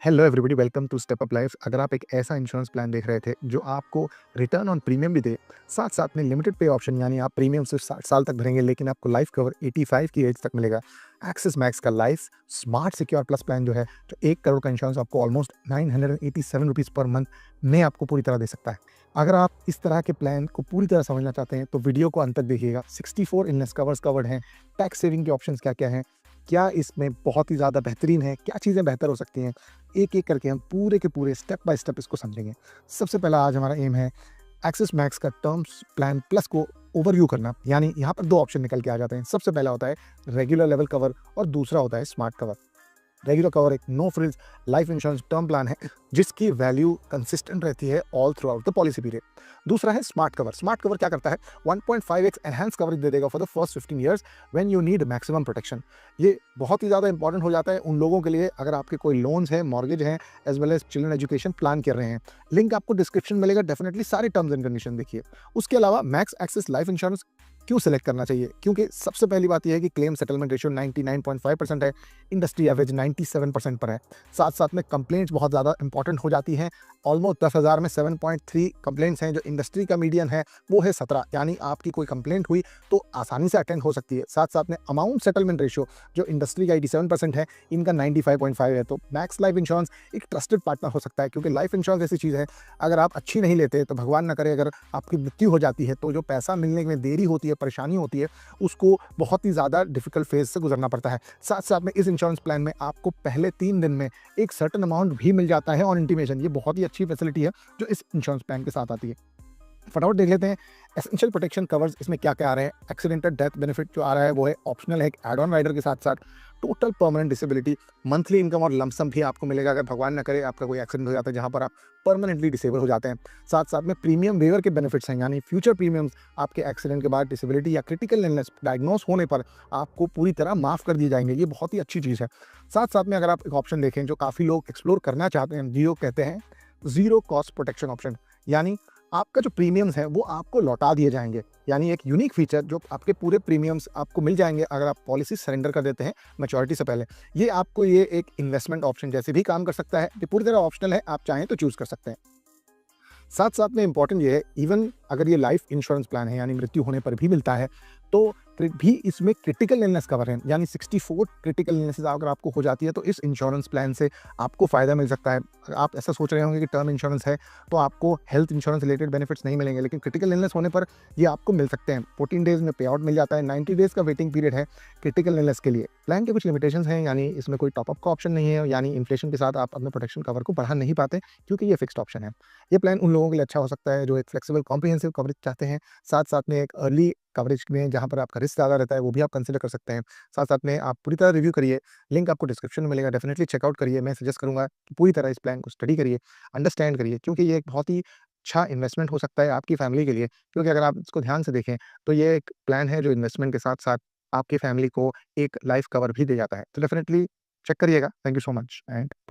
Hello everybody, welcome to step up life. अगर आप एक ऐसा इंश्योरेंस प्लान देख रहे थे जो आपको रिटर्न ऑन प्रीमियम भी दे, साथ साथ में लिमिटेड पे ऑप्शन, यानी आप प्रीमियम सिर्फ 60 साल तक भरेंगे लेकिन आपको लाइफ कवर 85 की एज तक मिलेगा। एक्सिस मैक्स का life smart secure plus plan जो है, जो 1 करोड़ का इंश्योरेंस आपको ऑलमोस्ट 987 रुपीज़ पर मंथ में आपको पूरी तरह दे सकता है। अगर आप इस तरह के प्लान को पूरी तरह समझना चाहते हैं तो वीडियो को अंत तक देखिएगा। 64 इलनेस कवर्स कवर्ड हैं, टैक्स सेविंग के ऑप्शंस क्या क्या हैं, क्या इसमें बहुत ही ज़्यादा बेहतरीन है, क्या चीज़ें बेहतर हो सकती हैं, एक-एक करके हम पूरे के पूरे स्टेप बाय स्टेप इसको समझेंगे। सबसे पहला आज हमारा एम है एक्सिस मैक्स का टर्म्स प्लान प्लस को ओवरव्यू करना। यानी यहाँ पर 2 ऑप्शन निकल के आ जाते हैं। सबसे पहला होता है रेगुलर लेवल कवर और दूसरा होता है स्मार्ट कवर। रेगुलर कवर एक no frills life insurance term plan है जिसकी वैल्यू कंसिस्टेंट रहती है all throughout the policy period. दूसरा है स्मार्ट कवर। स्मार्ट कवर क्या करता है, 1.5x एनहांस कवरेज दे देगा for the first 15 years when you need maximum protection. ये बहुत ही ज़्यादा इंपॉर्टेंट हो जाता है उन लोगों के लिए अगर आपके कोई लोन्स हैं, मॉर्गेज हैं, as well as children education plan कर रहे हैं। लिंक आपको डिस्क्रिप्शन में मिलेगा, डेफिनेटली सारे टर्म्स एंड कंडीशन देखिए। उसके अलावा मैक्स एक्सिस लाइफ इंश्योरेंस क्यों सेलेक्ट करना चाहिए, क्योंकि सबसे पहली बात यह है कि क्लेम सेटलमेंट रेशियो 99.5% है, इंडस्ट्री एवरेज 97% पर है। साथ साथ में कंप्लेंट्स बहुत ज़्यादा इंपॉर्टेंट हो जाती हैं। ऑलमोस्ट 10,000 में 7.3 कंप्लेंट्स हैं, जो इंडस्ट्री का मीडियन है वो है 17। यानी आपकी कोई कंप्लेंट हुई तो आसानी से अटेंड हो सकती है। साथ साथ में अमाउंट सेटलमेंट रेशियो जो इंडस्ट्री का 87% है, इनका 95.5 है। तो मैक्स लाइफ इंश्योरेंस एक ट्रस्टेड पार्टनर हो सकता है, क्योंकि लाइफ इंश्योरेंस ऐसी चीज़ है अगर आप अच्छी नहीं लेते तो भगवान ना करे अगर आपकी मृत्यु हो जाती है तो जो पैसा मिलने में देरी होती है, परेशानी होती है, उसको बहुत ही ज़्यादा डिफिकल्ट फेज से गुजरना पड़ता है। साथ साथ में इस इंश्योरेंस प्लान में आपको पहले 3 दिन में एक सर्टेन अमाउंट भी मिल जाता है ऑन इंटीमेशन। ये बहुत ही अच्छी फैसिलिटी है जो इस इंश्योरेंस प्लान के साथ आती है। फटाफट देख लेते हैं एसेंशियल प्रोटेक्शन कवर्स इसमें क्या क्या आ रहे हैं। एक्सीडेंटल डेथ बेनिफिट जो आ रहा है वो है ऑप्शनल है, एक एड ऑन राइडर के साथ साथ total permanent disability, monthly income और लमसम भी आपको मिलेगा अगर भगवान न करे आपका कोई एक्सीडेंट हो जाता है जहां पर आप परमानेंटली डिसेबल हो जाते हैं। साथ साथ में प्रीमियम वेवर के बेनिफिट्स हैं, यानी फ्यूचर प्रीमियम्स आपके एक्सीडेंट के बाद डिसेबिलिटी या क्रिटिकल इलनेस डायग्नोस होने पर आपको पूरी तरह माफ़ कर दिए जाएंगे। ये बहुत ही अच्छी चीज़ है। साथ साथ में अगर आप एक ऑप्शन देखें जो काफ़ी लोग एक्सप्लोर करना चाहते हैं, जियो कहते हैं जीरो कॉस्ट प्रोटेक्शन ऑप्शन, यानी आपका जो प्रीमियम्स है वो आपको लौटा दिए जाएंगे। यानी एक यूनिक फीचर जो आपके पूरे प्रीमियम्स आपको मिल जाएंगे अगर आप पॉलिसी सरेंडर कर देते हैं मैच्योरिटी से पहले। ये आपको ये एक इन्वेस्टमेंट ऑप्शन जैसे भी काम कर सकता है। ये पूरी तरह ऑप्शनल है, आप चाहें तो चूज़ कर सकते हैं। साथ साथ में इंपॉर्टेंट ये है, इवन अगर ये लाइफ इंश्योरेंस प्लान है यानी मृत्यु होने पर भी मिलता है तो भी इसमें क्रिटिकल इलनेस कवर है, यानी 64 क्रिटिकल इलनेसेस अगर आपको हो जाती है तो इस इंश्योरेंस प्लान से आपको फ़ायदा मिल सकता है। आप ऐसा सोच रहे होंगे कि टर्म इंश्योरेंस है तो आपको हेल्थ इंश्योरेंस रिलेटेड बेनिफिट्स नहीं मिलेंगे, लेकिन क्रिटिकल इलनेस होने पर ये आपको मिल सकते हैं। 14 डेज़ में पे आउट मिल जाता है, 90 डेज़ का वेटिंग पीरियड है क्रिटिकल इलनेस के लिए। प्लान के कुछ लिमिटेशंस हैं, यानी इसमें कोई टॉपअप का ऑप्शन नहीं है, यानी इन्फ्लेशन के साथ आप अपने प्रोटेक्शन कवर को बढ़ा नहीं पाते क्योंकि ये फिक्स्ड ऑप्शन है। ये प्लान उन लोगों के लिए अच्छा हो सकता है जो एक फ्लेक्सिबल कॉम्प्रिहेंसिव कवरेज चाहते हैं, साथ साथ में एक अर्ली कवरेज में जहाँ पर आपका रिस्क ज़्यादा रहता है वो भी आप कंसिडर कर सकते हैं। साथ साथ में आप पूरी तरह रिव्यू करिए, लिंक आपको डिस्क्रिप्शन में मिलेगा, डेफिनेटली चेकआउट करिए। मैं सजेस्ट करूँगा कि पूरी तरह इस प्लान को स्टडी करिए, अंडरस्टैंड करिए, क्योंकि ये एक बहुत ही अच्छा इन्वेस्टमेंट हो सकता है आपकी फैमिली के लिए। क्योंकि अगर आप इसको ध्यान से देखें तो ये एक प्लान है जो इन्वेस्टमेंट के साथ साथ आपकी फैमिली को एक लाइफ कवर भी दे जाता है। तो डेफिनेटली चेक करिएगा। Thank you so much and bye.